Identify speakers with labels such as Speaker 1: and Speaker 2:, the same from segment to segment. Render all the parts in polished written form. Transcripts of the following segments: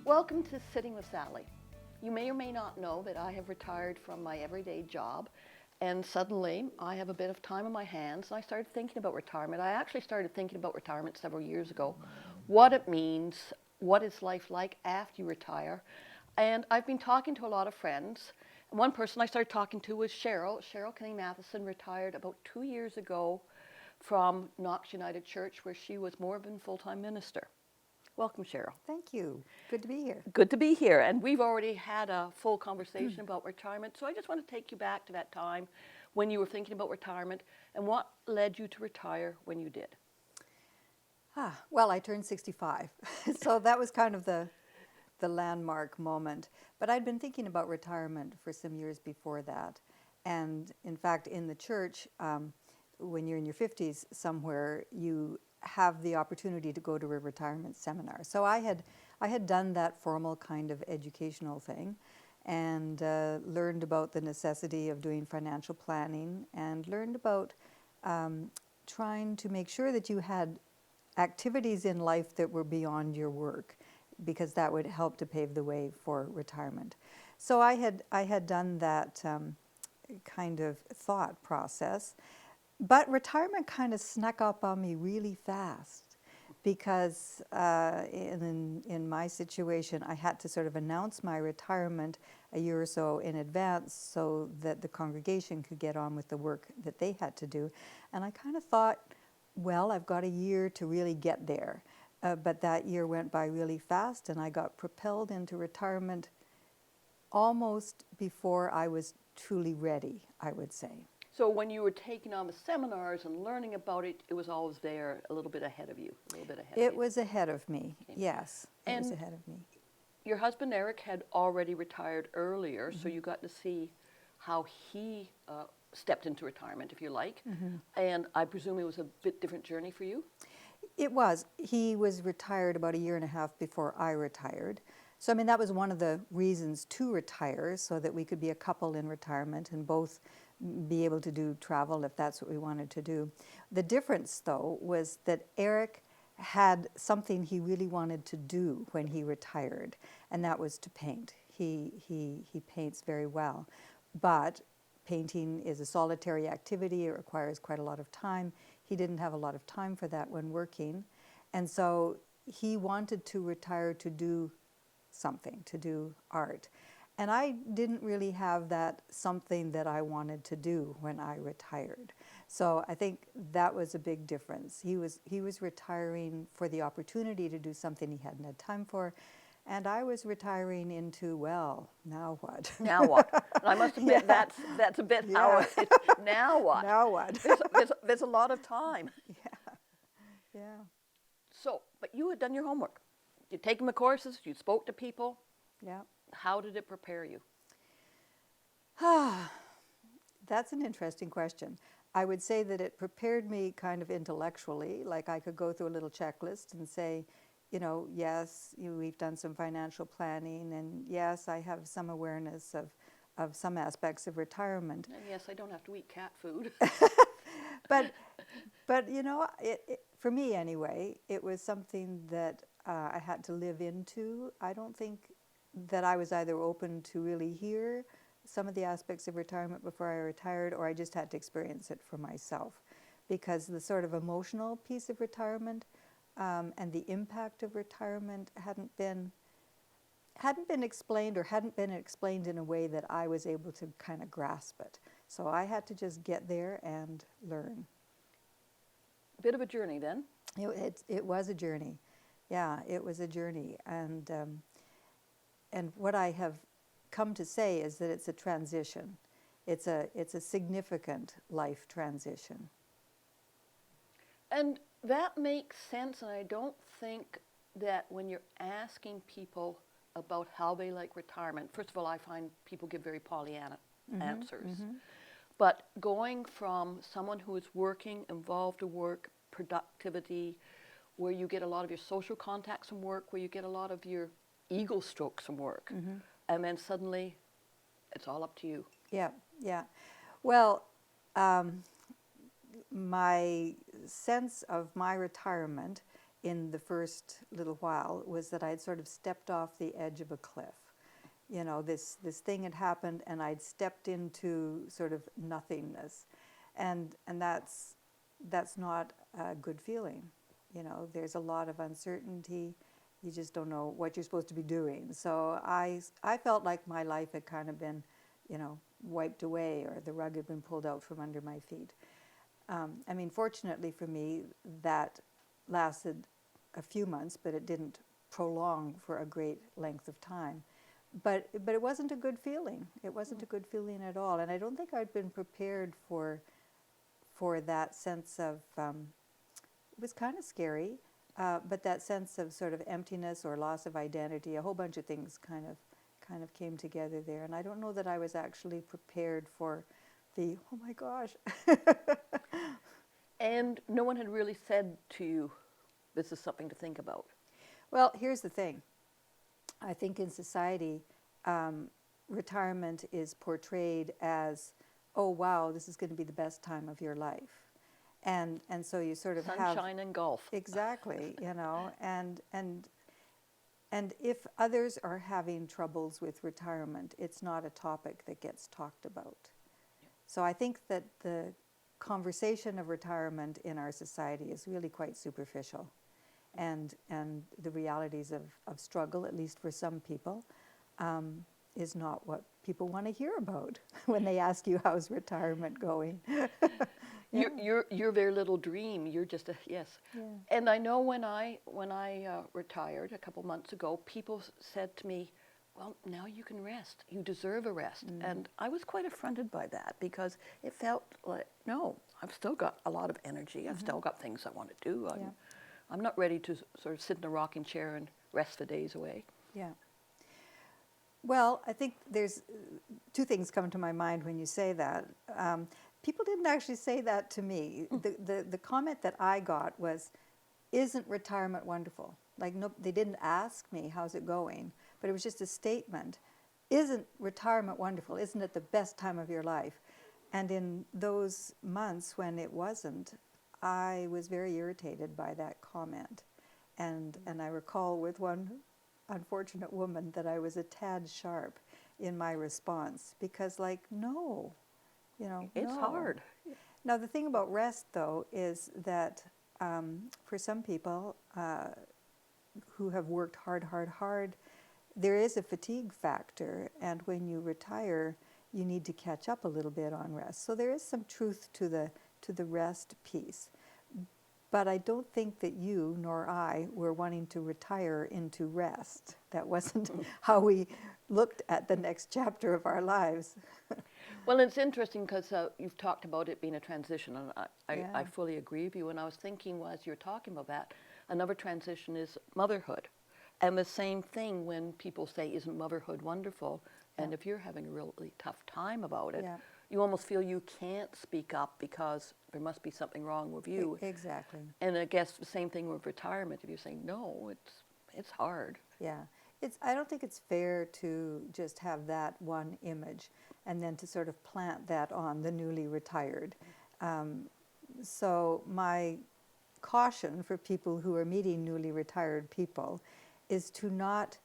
Speaker 1: Welcome to Sitting with Sallie. You may or may not know that I have retired from my everyday job, and suddenly I have a bit of time on my hands, and I started thinking about retirement. I actually started thinking about retirement several years ago, what it means, what is life like after you retire. And I've been talking to a lot of friends. And one person I started talking to was Cheryl. Cheryl Kinney Matheson retired about 2 years ago from Knox United Church, where she was Morven full-time minister. Welcome, Cheryl.
Speaker 2: Thank you. Good to be here.
Speaker 1: Good to be here. And we've already had a full conversation about retirement. So I just want to take you back to that time when you were thinking about retirement and what led you to retire when you did.
Speaker 2: Well, I turned 65, so that was kind of the landmark moment. But I'd been thinking about retirement for some years before that. And in fact, in the church, when you're in your 50s somewhere, you have the opportunity to go to a retirement seminar. So I had done that formal kind of educational thing and learned about the necessity of doing financial planning and learned about trying to make sure that you had activities in life that were beyond your work, because that would help to pave the way for retirement. So I had done that kind of thought process. But retirement kind of snuck up on me really fast because in my situation, I had to sort of announce my retirement a year or so in advance so that the congregation could get on with the work that they had to do. And I kind of thought, well, I've got a year to really get there. But that year went by really fast, and I got propelled into retirement almost before I was truly ready, I would say.
Speaker 1: So when you were taking on the seminars and learning about it, it was always there a little bit ahead of you, a little bit ahead of you.
Speaker 2: It was ahead of me, yes. It was ahead of me.
Speaker 1: Your husband, Eric, had already retired earlier, so you got to see how he stepped into retirement, if you like. And I presume it was a bit different journey for you?
Speaker 2: It was. He was retired about a year and a half before I retired. So, I mean, that was one of the reasons to retire, so that we could be a couple in retirement and both be able to do travel if that's what we wanted to do. The difference, though, was that Eric had something he really wanted to do when he retired, and that was to paint. He paints very well, but painting is a solitary activity. It requires quite a lot of time. He didn't have a lot of time for that when working, and so he wanted to retire to do something, to do art. And I didn't really have that something that I wanted to do when I retired. So I think that was a big difference. He was retiring for the opportunity to do something he hadn't had time for, and I was retiring into, well, now what?
Speaker 1: Now what? And I must admit, that's a bit how it, now what?
Speaker 2: Now what?
Speaker 1: There's a lot of time.
Speaker 2: Yeah.
Speaker 1: So, but you had done your homework. You'd taken the courses, you spoke to people.
Speaker 2: Yeah.
Speaker 1: How did it prepare you?
Speaker 2: That's an interesting question. I would say that it prepared me kind of intellectually, like I could go through a little checklist and say, you know, yes, we've done some financial planning, and yes, I have some awareness of some aspects of retirement.
Speaker 1: And yes, I don't have to eat cat food.
Speaker 2: But you know, for me anyway, it was something that I had to live into. I don't think that I was either open to really hear some of the aspects of retirement before I retired, or I just had to experience it for myself, because the sort of emotional piece of retirement and the impact of retirement hadn't been explained, or hadn't been explained in a way that I was able to kind of grasp it. So I had to just get there and learn.
Speaker 1: A bit of a journey then.
Speaker 2: It was a journey. Yeah, it was a journey. And what I have come to say is that it's a transition. It's a significant life transition.
Speaker 1: And that makes sense, and I don't think that when you're asking people about how they like retirement, first of all, I find people give very Pollyanna answers. But going from someone who is working, involved in work, productivity, where you get a lot of your social contacts from work, where you get a lot of your ego strokes from work, and then suddenly it's all up to you.
Speaker 2: Yeah. Well, my sense of my retirement in the first little while was that I'd sort of stepped off the edge of a cliff. You know, this thing had happened, and I'd stepped into sort of nothingness, and that's not a good feeling. You know, there's a lot of uncertainty. You just don't know what you're supposed to be doing. So I felt like my life had kind of been, you know, wiped away, or the rug had been pulled out from under my feet. I mean, fortunately for me, that lasted a few months, but it didn't prolong for a great length of time. But it wasn't a good feeling. It wasn't a good feeling at all. And I don't think I'd been prepared for that sense of, it was kind of scary, but that sense of sort of emptiness or loss of identity, a whole bunch of things kind of came together there. And I don't know that I was actually prepared for the, oh my gosh.
Speaker 1: And no one had really said to you, this is something to think about.
Speaker 2: Well, here's the thing. I think in society, retirement is portrayed as, oh wow, this is going to be the best time of your life, and so you sort of
Speaker 1: Sunshine and golf.
Speaker 2: Exactly, you know, and if others are having troubles with retirement, it's not a topic that gets talked about. So I think that the conversation of retirement in our society is really quite superficial. And the realities of struggle, at least for some people, is not what people want to hear about when they ask you, how's retirement going? Yeah.
Speaker 1: Your very little dream. You're just a yes.
Speaker 2: Yeah.
Speaker 1: And I know when I retired a couple months ago, people said to me, "Well, now you can rest. You deserve a rest." And I was quite affronted by that, because it felt like, no, I've still got a lot of energy. I've still got things I want to do. I'm not ready to sort of sit in a rocking chair and rest the days away.
Speaker 2: Yeah. Well, I think there's two things come to my mind when you say that. People didn't actually say that to me. The comment that I got was, "Isn't retirement wonderful?" Like, no, they didn't ask me, how's it going? But it was just a statement. Isn't retirement wonderful? Isn't it the best time of your life? And in those months when it wasn't, I was very irritated by that comment. And I recall with one unfortunate woman that I was a tad sharp in my response, because, like, no, you know,
Speaker 1: It's
Speaker 2: no.
Speaker 1: hard.
Speaker 2: Now, the thing about rest, though, is that for some people who have worked hard, there is a fatigue factor, and when you retire, you need to catch up a little bit on rest. So there is some truth to the rest piece. But I don't think that you nor I were wanting to retire into rest. That wasn't how we looked at the next chapter of our lives.
Speaker 1: Well, it's interesting because you've talked about it being a transition, and I
Speaker 2: Yeah.
Speaker 1: fully agree with you. And I was thinking, as you're talking about that, another transition is motherhood. And the same thing when people say, isn't motherhood wonderful? And if you're having a really tough time about it,
Speaker 2: Yeah.
Speaker 1: you almost feel you can't speak up because there must be something wrong with you.
Speaker 2: Exactly.
Speaker 1: And I guess the same thing with retirement. If you're saying, no, it's hard.
Speaker 2: Yeah. I don't think it's fair to just have that one image and then to sort of plant that on the newly retired. So my caution for people who are meeting newly retired people is to not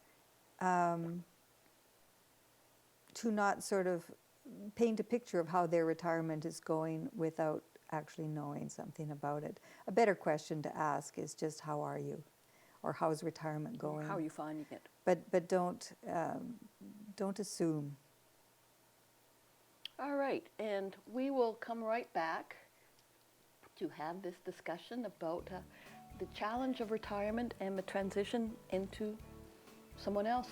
Speaker 2: sort of paint a picture of how their retirement is going without actually knowing something about it. A better question to ask is just, how are you? Or how's retirement going?
Speaker 1: How are you finding it?
Speaker 2: But don't assume.
Speaker 1: All right, and we will come right back to have this discussion about the challenge of retirement and the transition into someone else.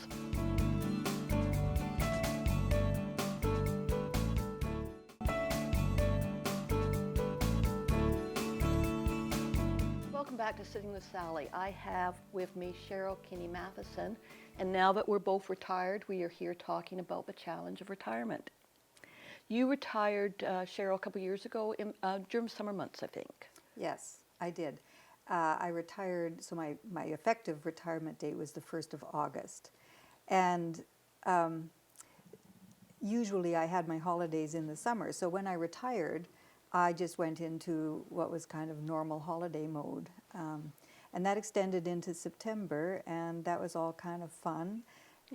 Speaker 1: Welcome back to Sitting with Sally. I have with me Cheryl Kinney Matheson, and now that we're both retired, we are here talking about the challenge of retirement. You retired, Cheryl, a couple years ago during summer months, I think.
Speaker 2: Yes, I did. I retired, so my effective retirement date was the 1st of August. And usually I had my holidays in the summer. So when I retired, I just went into what was kind of normal holiday mode. And that extended into September, and that was all kind of fun.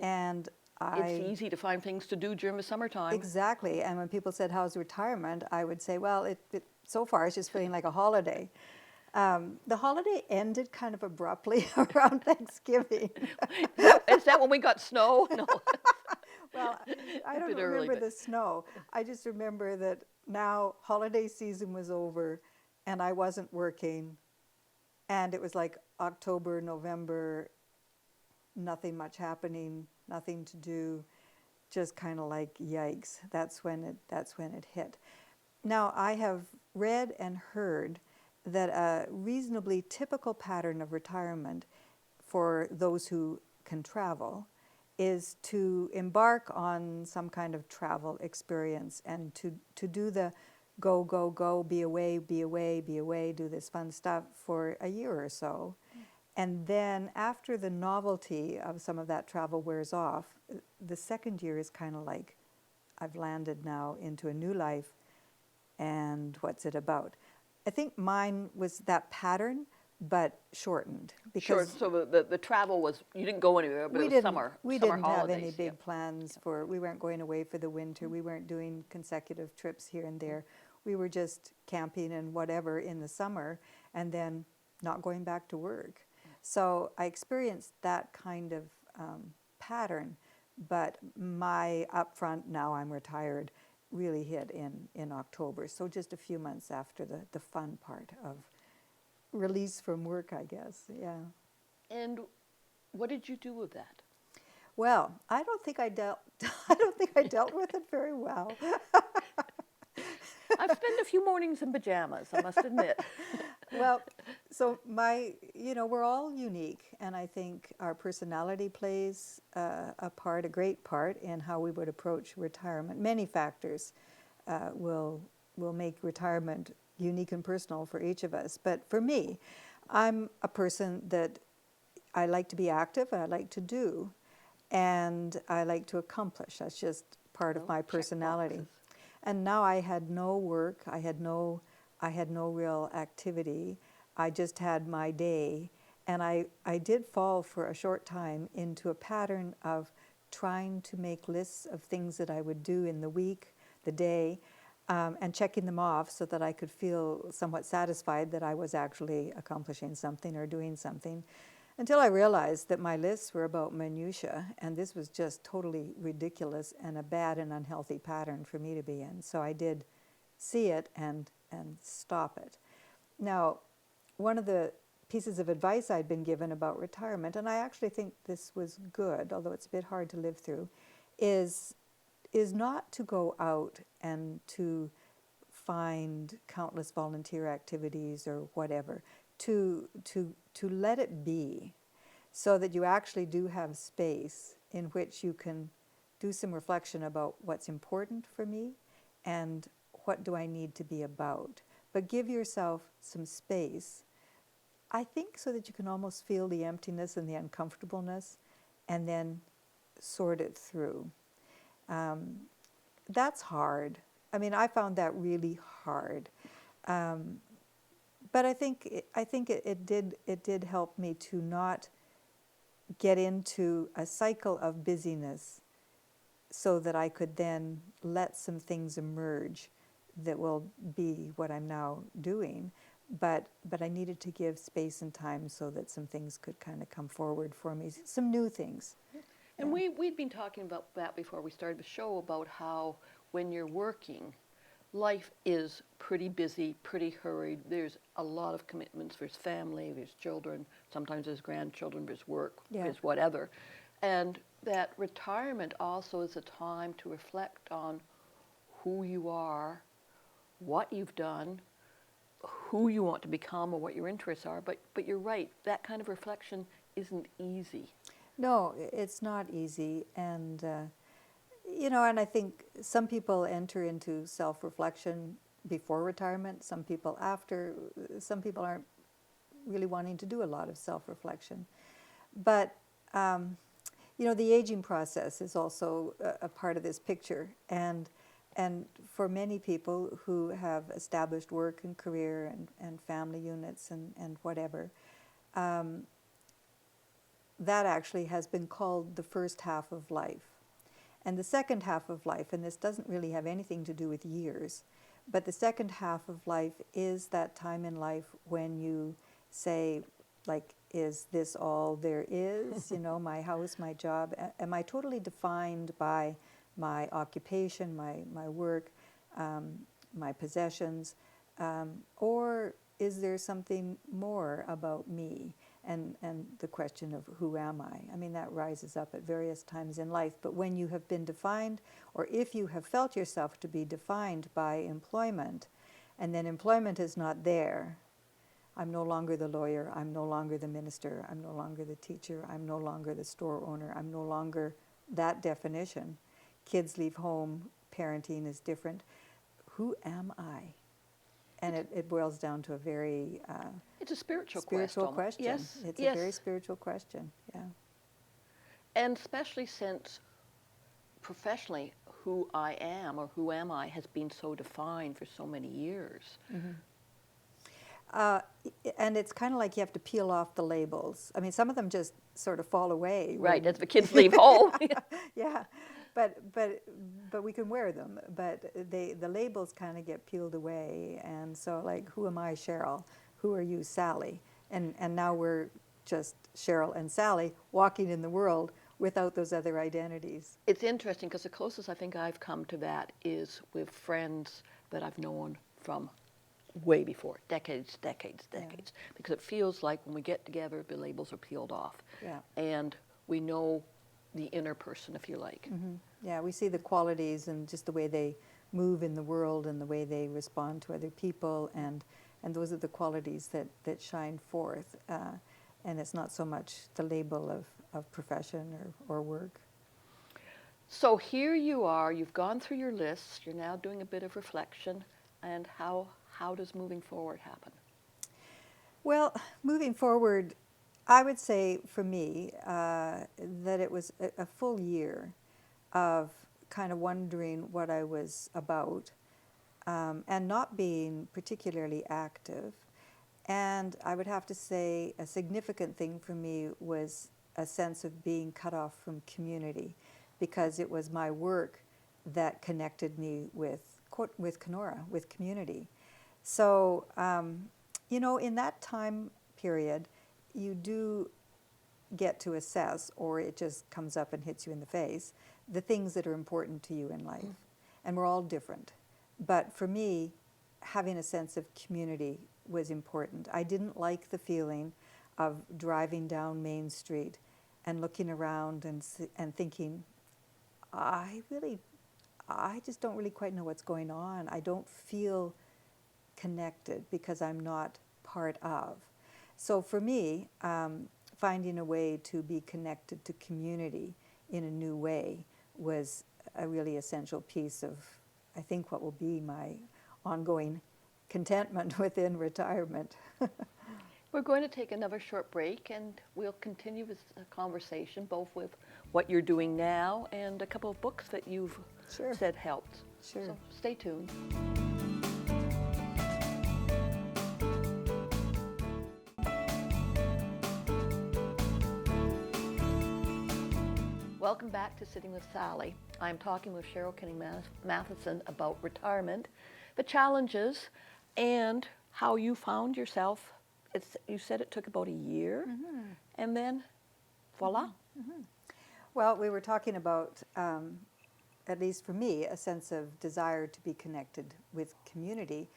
Speaker 2: And
Speaker 1: It's easy to find things to do during the summertime.
Speaker 2: Exactly. And when people said, how's retirement? I would say, well, so far it's just feeling like a holiday. The holiday ended kind of abruptly around Thanksgiving.
Speaker 1: Is that when we got snow? No.
Speaker 2: Well, I don't
Speaker 1: bit early,
Speaker 2: remember
Speaker 1: but-
Speaker 2: the snow. I just remember that now holiday season was over and I wasn't working. And it was like October, November, nothing much happening, nothing to do, just kind of like yikes. That's when it hit. Now, I have read and heard that a reasonably typical pattern of retirement for those who can travel is to embark on some kind of travel experience and to do the go, go, go, be away, be away, be away, do this fun stuff for a year or so. And then after the novelty of some of that travel wears off, the second year is kind of like, I've landed now into a new life, and what's it about? I think mine was that pattern, but shortened.
Speaker 1: Sure.
Speaker 2: Because
Speaker 1: So the travel was, you didn't go anywhere, but it was summer.
Speaker 2: we
Speaker 1: summer
Speaker 2: didn't have
Speaker 1: holidays.
Speaker 2: any big
Speaker 1: Yeah.
Speaker 2: plans for, we weren't going away for the winter, we weren't doing consecutive trips here and there. We were just camping and whatever in the summer, and then not going back to work. So I experienced that kind of pattern, but my upfront, now I'm retired, really hit in October. So just a few months after the fun part of release from work, I guess, yeah.
Speaker 1: And what did you do with that?
Speaker 2: Well, I don't think I dealt with it very well.
Speaker 1: I've spent a few mornings in pajamas, I must admit.
Speaker 2: Well, so we're all unique, and I think our personality plays a great part in how we would approach retirement. Many factors will make retirement unique and personal for each of us. But for me, I'm a person that I like to be active, I like to do, and I like to accomplish. That's just part of my
Speaker 1: check
Speaker 2: personality.
Speaker 1: boxes.
Speaker 2: And now I had no work, I had no real activity. I just had my day. And I did fall for a short time into a pattern of trying to make lists of things that I would do in the week, the day, and checking them off so that I could feel somewhat satisfied that I was actually accomplishing something or doing something. Until I realized that my lists were about minutia, and this was just totally ridiculous and a bad and unhealthy pattern for me to be in. So I did see it and stop it. Now, one of the pieces of advice I'd been given about retirement, and I actually think this was good, although it's a bit hard to live through, is not to go out and to find countless volunteer activities or whatever, to let it be, so that you actually do have space in which you can do some reflection about what's important for me and what do I need to be about. But give yourself some space, I think, so that you can almost feel the emptiness and the uncomfortableness and then sort it through. That's hard. I mean, I found that really hard. But I think it did help me to not get into a cycle of busyness, so that I could then let some things emerge that will be what I'm now doing. But I needed to give space and time so that some things could kind of come forward for me, some new things.
Speaker 1: And we'd been talking about that before we started the show, about how when you're working, life is pretty busy, pretty hurried. There's a lot of commitments. There's family, there's children, sometimes there's grandchildren, there's work, there's whatever. And that retirement also is a time to reflect on who you are, what you've done, who you want to become, or what your interests are. But you're right, that kind of reflection isn't easy.
Speaker 2: No, it's not easy. And and I think some people enter into self-reflection before retirement, some people after, some people aren't really wanting to do a lot of self-reflection. But, the aging process is also a part of this picture. And for many people who have established work and career and family units and whatever, that actually has been called the first half of life. And the second half of life, and this doesn't really have anything to do with years, but the second half of life is that time in life when you say, like, is this all there is? You know, my house, my job, am I totally defined by my occupation, my work, my possessions, or is there something more about me? And the question of who am I? I mean, that rises up at various times in life. But when you have been defined, or if you have felt yourself to be defined by employment, and then employment is not there, I'm no longer the lawyer, I'm no longer the minister, I'm no longer the teacher, I'm no longer the store owner, I'm no longer that definition. Kids leave home, parenting is different. Who am I? And it boils down to a very
Speaker 1: It's a spiritual
Speaker 2: question.
Speaker 1: Yes,
Speaker 2: It's
Speaker 1: yes.
Speaker 2: a very spiritual question, yeah.
Speaker 1: And especially since professionally, who I am or who am I has been so defined for so many years.
Speaker 2: And it's kind of like you have to peel off the labels. I mean, some of them just sort of fall away.
Speaker 1: Right, as the kids leave home.
Speaker 2: Yeah, but we can wear them. But the labels kind of get peeled away, and so like, who am I, Cheryl? Who are you, Sally? And now we're just Cheryl and Sally walking in the world without those other identities.
Speaker 1: It's interesting because the closest I think I've come to that is with friends that I've known from way before, decades. Because it feels like when we get together, the labels are peeled off.
Speaker 2: Yeah.
Speaker 1: And we know the inner person, if you like.
Speaker 2: Mm-hmm. Yeah, we see the qualities and just the way they move in the world and the way they respond to other people, and those are the qualities that shine forth. And it's not so much the label of profession or work.
Speaker 1: So here you are, you've gone through your lists, you're now doing a bit of reflection, and how does moving forward happen?
Speaker 2: Well, moving forward, I would say for me that it was a full year of kind of wondering what I was about, and not being particularly active. And I would have to say a significant thing for me was a sense of being cut off from community, because it was my work that connected me with Kenora, with community. So, you know, in that time period, you do get to assess, or it just comes up and hits you in the face, the things that are important to you in life. And we're all different. But for me, having a sense of community was important. I didn't like the feeling of driving down Main Street and looking around and thinking, I just don't really quite know what's going on. I don't feel connected because I'm not part of. So for me, finding a way to be connected to community in a new way was a really essential piece of, I think, what will be my ongoing contentment within retirement.
Speaker 1: We're going to take another short break, and we'll continue this conversation, both with what you're doing now and a couple of books that you've said helped.
Speaker 2: Sure.
Speaker 1: So stay tuned. Welcome back to Sitting with Sallie. I'm talking with Cheryl Kinney Matheson about retirement, the challenges, and how you found yourself. You said it took about a year, and then voila.
Speaker 2: Well, we were talking about, at least for me, a sense of desire to be connected with community,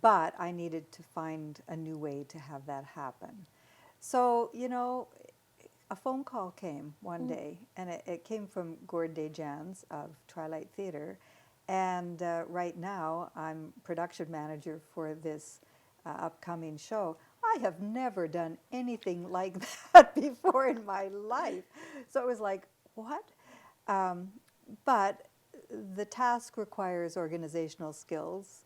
Speaker 2: but I needed to find a new way to have that happen. So, you know, a phone call came one day, and it came from Gord Desjans of Twilight Theatre, and right now I'm production manager for this upcoming show. I have never done anything like that before in my life. So it was like, what? But the task requires organizational skills.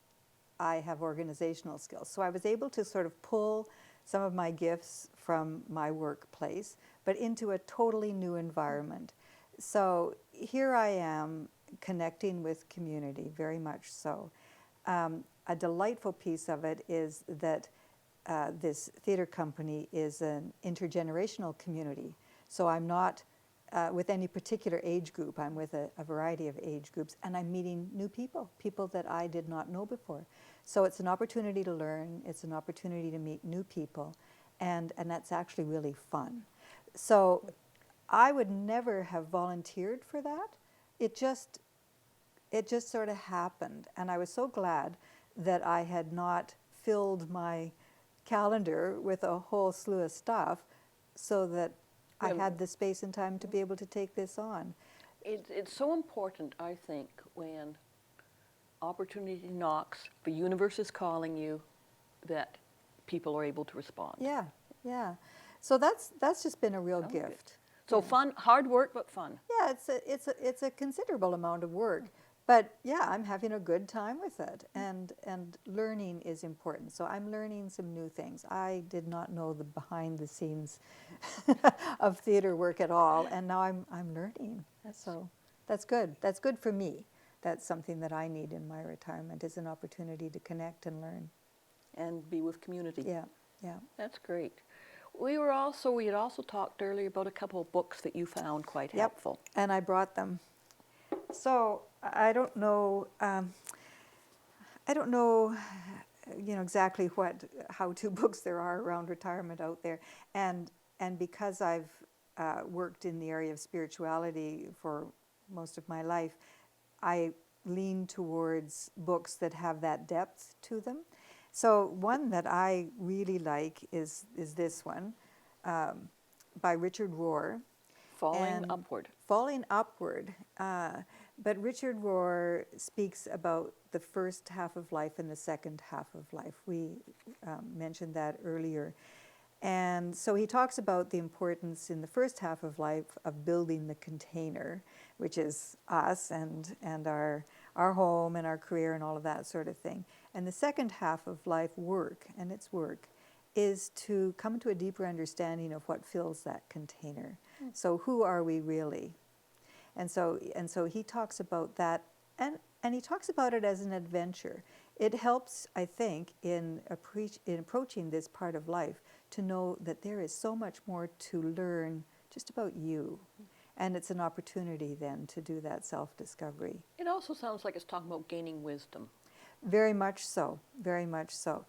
Speaker 2: I have organizational skills. So I was able to sort of pull some of my gifts from my workplace, but into a totally new environment. So here I am connecting with community, very much so. A delightful piece of it is that this theater company is an intergenerational community. So I'm not with any particular age group. I'm with a variety of age groups, and I'm meeting new people, people that I did not know before. So it's an opportunity to learn. It's an opportunity to meet new people, and that's actually really fun. So I would never have volunteered for that. It just sort of happened, and I was so glad that I had not filled my calendar with a whole slew of stuff so that I had the space and time to be able to take this on.
Speaker 1: It's so important, I think, when opportunity knocks, the universe is calling you, that people are able to respond.
Speaker 2: Yeah, yeah. So that's just been a real gift.
Speaker 1: So fun, hard work, but fun.
Speaker 2: Yeah, it's a considerable amount of work, but yeah, I'm having a good time with it, and learning is important. So I'm learning some new things. I did not know the behind the scenes of theater work at all, and now I'm learning. So that's good. That's good for me. That's something that I need in my retirement, is an opportunity to connect and learn.
Speaker 1: And be with community.
Speaker 2: Yeah, yeah.
Speaker 1: That's great. We had also talked earlier about a couple of books that you found quite helpful.
Speaker 2: And I brought them. So I don't know, exactly what how-to books there are around retirement out there, and because I've worked in the area of spirituality for most of my life, I lean towards books that have that depth to them. So one that I really like is this one by Richard Rohr.
Speaker 1: Falling Upward.
Speaker 2: Falling Upward. But Richard Rohr speaks about the first half of life and the second half of life. We mentioned that earlier. And so he talks about the importance in the first half of life of building the container, which is us and our home and our career and all of that sort of thing. And the second half of life, work, and its work, is to come to a deeper understanding of what fills that container. So who are we really? And so he talks about that, and he talks about it as an adventure. It helps, I think, in approaching this part of life to know that there is so much more to learn just about you. And it's an opportunity then to do that self-discovery.
Speaker 1: It also sounds like it's talking about gaining wisdom.
Speaker 2: Very much so, very much so.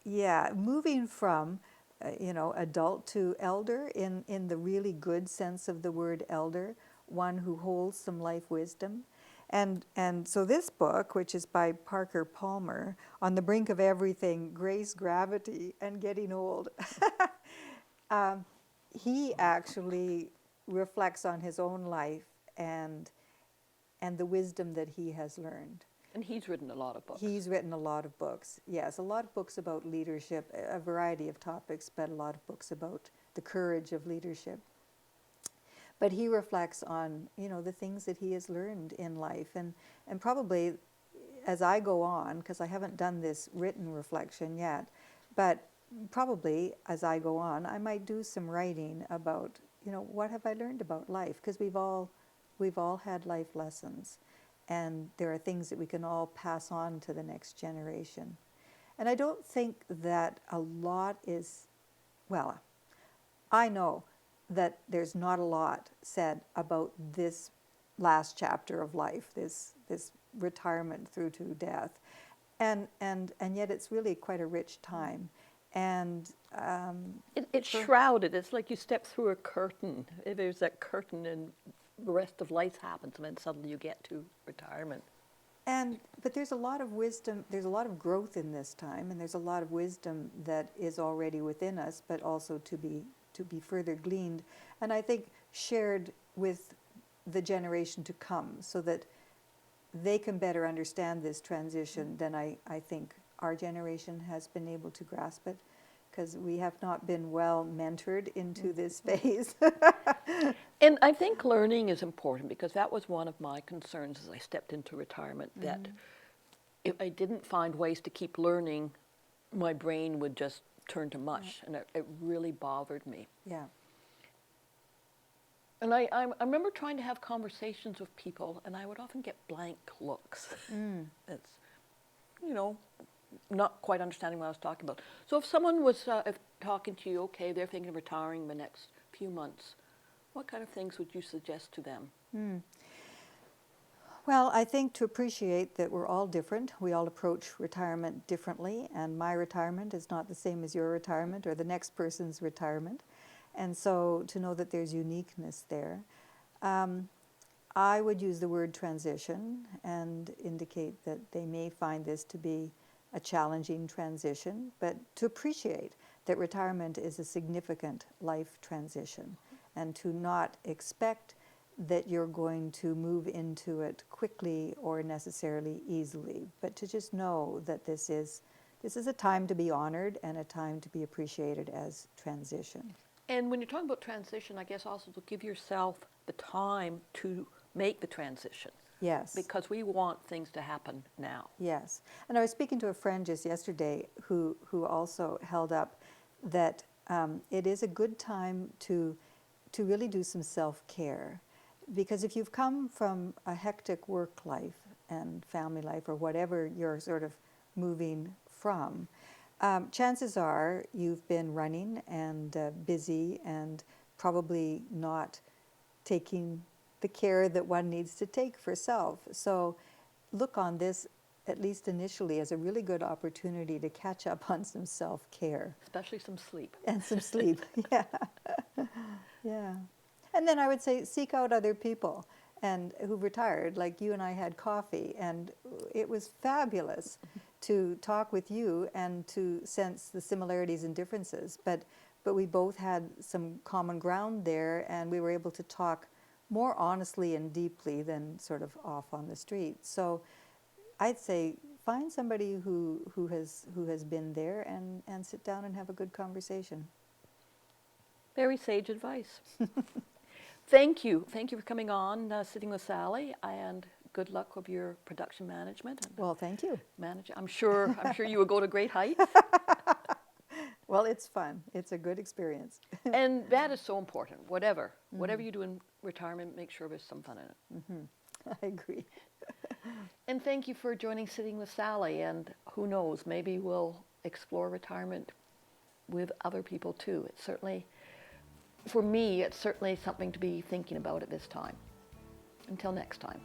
Speaker 2: Moving from adult to elder in the really good sense of the word elder, one who holds some life wisdom. And so this book, which is by Parker Palmer, On the Brink of Everything, Grace, Gravity, and Getting Old, he actually reflects on his own life and the wisdom that he has learned.
Speaker 1: And he's written a lot of books.
Speaker 2: He's written a lot of books, yes, a lot of books about leadership, a variety of topics, but a lot of books about the courage of leadership. But he reflects on, the things that he has learned in life. And probably as I go on, because I haven't done this written reflection yet, but probably as I go on, I might do some writing about, what have I learned about life? Because we've all had life lessons. And there are things that we can all pass on to the next generation. And I don't think that a lot is, well, I know that there's not a lot said about this last chapter of life, this retirement through to death. And yet it's really quite a rich time. And
Speaker 1: it's shrouded. It's like you step through a curtain. There's that curtain and the rest of life happens, and then suddenly you get to retirement.
Speaker 2: But there's a lot of wisdom, there's a lot of growth in this time, and there's a lot of wisdom that is already within us, but also to be further gleaned, and I think shared with the generation to come, so that they can better understand this transition than I think our generation has been able to grasp it, because we have not been well mentored into this phase.
Speaker 1: And I think learning is important, because that was one of my concerns as I stepped into retirement, that if I didn't find ways to keep learning, my brain would just turn to mush, and it really bothered me.
Speaker 2: Yeah.
Speaker 1: And I remember trying to have conversations with people, and I would often get blank looks. It's, not quite understanding what I was talking about. So if someone was if talking to you, okay, they're thinking of retiring in the next few months, what kind of things would you suggest to them?
Speaker 2: Well, I think to appreciate that we're all different. We all approach retirement differently, and my retirement is not the same as your retirement or the next person's retirement. And so to know that there's uniqueness there. I would use the word transition and indicate that they may find this to be a challenging transition, but to appreciate that retirement is a significant life transition, and to not expect that you're going to move into it quickly or necessarily easily, but to just know that this is a time to be honored and a time to be appreciated as transition.
Speaker 1: And when you're talking about transition, I guess also to give yourself the time to make the transition.
Speaker 2: Yes.
Speaker 1: Because we want things to happen now.
Speaker 2: Yes. And I was speaking to a friend just yesterday who also held up that it is a good time to really do some self-care. Because if you've come from a hectic work life and family life or whatever you're sort of moving from, chances are you've been running and busy and probably not taking the care that one needs to take for self. So look on this, at least initially, as a really good opportunity to catch up on some self-care.
Speaker 1: Especially some sleep.
Speaker 2: And some sleep, yeah. Yeah. And then I would say seek out other people and who've retired. Like you and I had coffee, and it was fabulous to talk with you and to sense the similarities and differences. But we both had some common ground there, and we were able to talk more honestly and deeply than sort of off on the street. So I'd say find somebody who has been there and sit down and have a good conversation.
Speaker 1: Very sage advice. Thank you. Thank you for coming on, Sitting with Sallie, and good luck with your production management. And
Speaker 2: Well, thank you.
Speaker 1: I'm sure you will go to great heights.
Speaker 2: Well, it's fun. It's a good experience.
Speaker 1: And that is so important. Whatever you do in retirement, make sure there's some fun in it.
Speaker 2: Mm-hmm. I agree.
Speaker 1: And thank you for joining Sitting with Sallie. And who knows, maybe we'll explore retirement with other people too. It's certainly, for me, it's certainly something to be thinking about at this time. Until next time.